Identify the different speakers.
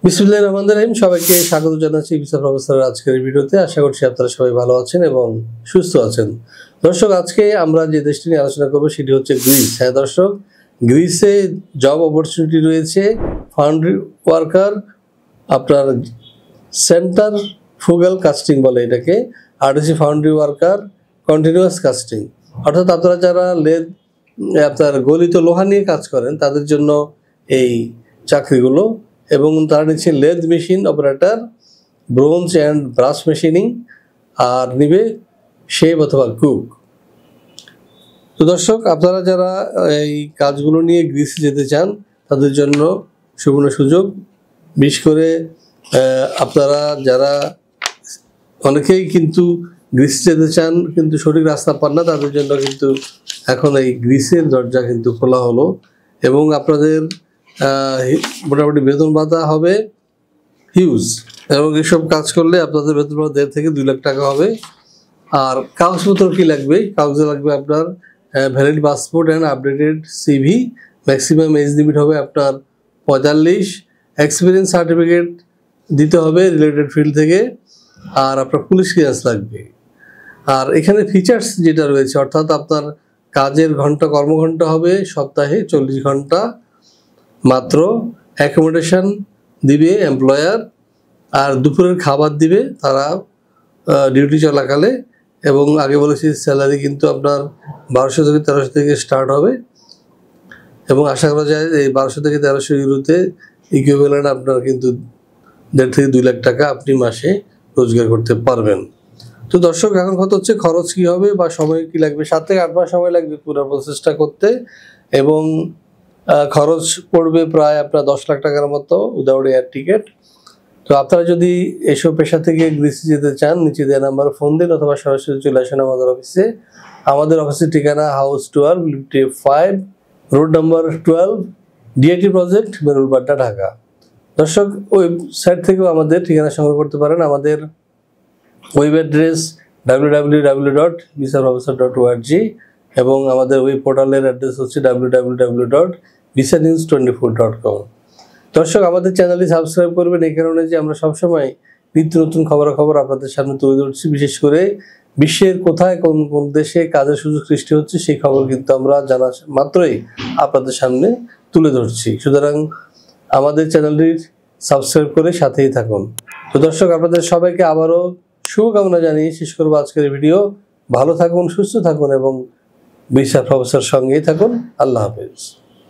Speaker 1: বিসমিল্লাহির রহমানির রহিম। সবাইকে স্বাগত জানাচ্ছি ভিসা প্রফেসরের আজকের ভিডিওতে। আশা করছি আপনারা সবাই ভালো আছেন এবং সুস্থ আছেন। দর্শক, আজকে আমরা যে দেশটি নিয়ে আলোচনা করব সেটি হচ্ছে গ্রিস। হ্যাঁ দর্শক, গ্রিসে জব অপরচুনিটি রয়েছে ফাউন্ডারি ওয়ার্কার, আপনার সেন্টার ফুগাল কাস্টিং বলে এটাকে, আরটিসি ফাউন্ডারি ওয়ার্কার, কন্টিনিউয়াস কাস্টিং। অর্থাৎ আপনারা যারা আপনার গলিত লোহা নিয়ে কাজ করেন তাদের জন্য এই চাকরিগুলো। এবং তারা নিচ্ছে lathe machine operator, bronze and brass machining, আর নিবে শেভ অথবা কুক। তো দর্শক, আপনারা যারা এই কাজগুলো নিয়ে গ্রিসে যেতে চান তাদের জন্য সুবর্ণ সুযোগ। বিশেষ করে আপনারা যারা অনেকেই কিন্তু গ্রিসে যেতে চান কিন্তু সঠিক রাস্তা পান না, তাদের জন্য কিন্তু এখন এই গ্রিসের দরজা কিন্তু খোলা হলো। এবং আপনাদের মোটামুটি বেতন ভাতা হবে হিউজ, এবং এইসব কাজ করলে আপনাদের বেতন ভাতা 1.5 থেকে 2 লাখ টাকা হবে। আর কাগজপত্র কি লাগবে? কাগজে লাগবে আপনার valid passport and updated CV, maximum age limit হবে আপনার 45, এক্সপিরিয়েন্স সার্টিফিকেট দিতে হবে রিলেটেড ফিল্ড থেকে, আর আপনার পুলিশ ক্লিয়ারেন্স লাগবে। আর এখানে ফিচার্স যেটা রয়েছে, অর্থাৎ আপনার কাজের কর্মঘণ্টা হবে সপ্তাহে 40 ঘন্টা মাত্র, অ্যাকোমোডেশন দিবে এমপ্লয়ার, আর দুপুরের খাবার দিবে তারা ডিউটি চলাকালে। এবং আগে বলেছি স্যালারি কিন্তু আপনার 1200 থেকে 1300 থেকে স্টার্ট হবে, এবং আশা করা যায় এই 1200 থেকে 1300 ইউরোতে ইকুইভ্যালেন্ট আপনার কিন্তু 1.5 থেকে 2 লাখ টাকা আপনি মাসে রোজগার করতে পারবেন। তো দর্শক, এখন কথা হচ্ছে খরচ কী হবে বা সময় কী লাগবে। 7 থেকে 8 মাস সময় লাগবে পুরো প্রসেসটা করতে, এবং খরচ পড়বে প্রায় আপনার 10 লাখ টাকার মতো উইদাউট এয়ার টিকিট। তো আপনারা যদি এসব পেশা থেকে গ্রিসে যেতে চান, নিচে দেওয়া নাম্বারে ফোন দিন অথবা সরাসরি চলে আসেন আমাদের অফিসে। আমাদের অফিসের ঠিকানা হাউস 12, লিফটে 5, রোড নাম্বার 12, ডিআইটি প্রজেক্ট, বেরুলবাড্ডা, ঢাকা। দর্শক, ওয়েবসাইট থেকেও আমাদের ঠিকানা সংগ্রহ করতে পারেন। আমাদের ওয়েব অ্যাড্রেস www.visaprofessor.org, এবং আমাদের ওয়েব পোর্টালের অ্যাড্রেস হচ্ছে www.visanews24.com। দর্শক, আমাদের চ্যানেলটি সাবস্ক্রাইব করবেন এই কারণে যে আমরা সবসময় নিত্য নতুন খবরাখবর আপনাদের সামনে তুলে ধরছি। বিশেষ করে বিশ্বের কোথায় কোন কোন দেশে কাজের সুযোগ সৃষ্টি হচ্ছে সেই খবর কিন্তু আমরা জানা মাত্রই আপনাদের সামনে তুলে ধরছি। সুতরাং আমাদের চ্যানেলটি সাবস্ক্রাইব করে সাথেই থাকুন। তো দর্শক, আপনাদের সবাইকে আবারও শুভকামনা জানিয়ে শেষ করবো আজকের ভিডিও। ভালো থাকুন, সুস্থ থাকুন এবং ভিসা প্রফেসর সঙ্গেই থাকুন। আল্লাহ হাফেজ।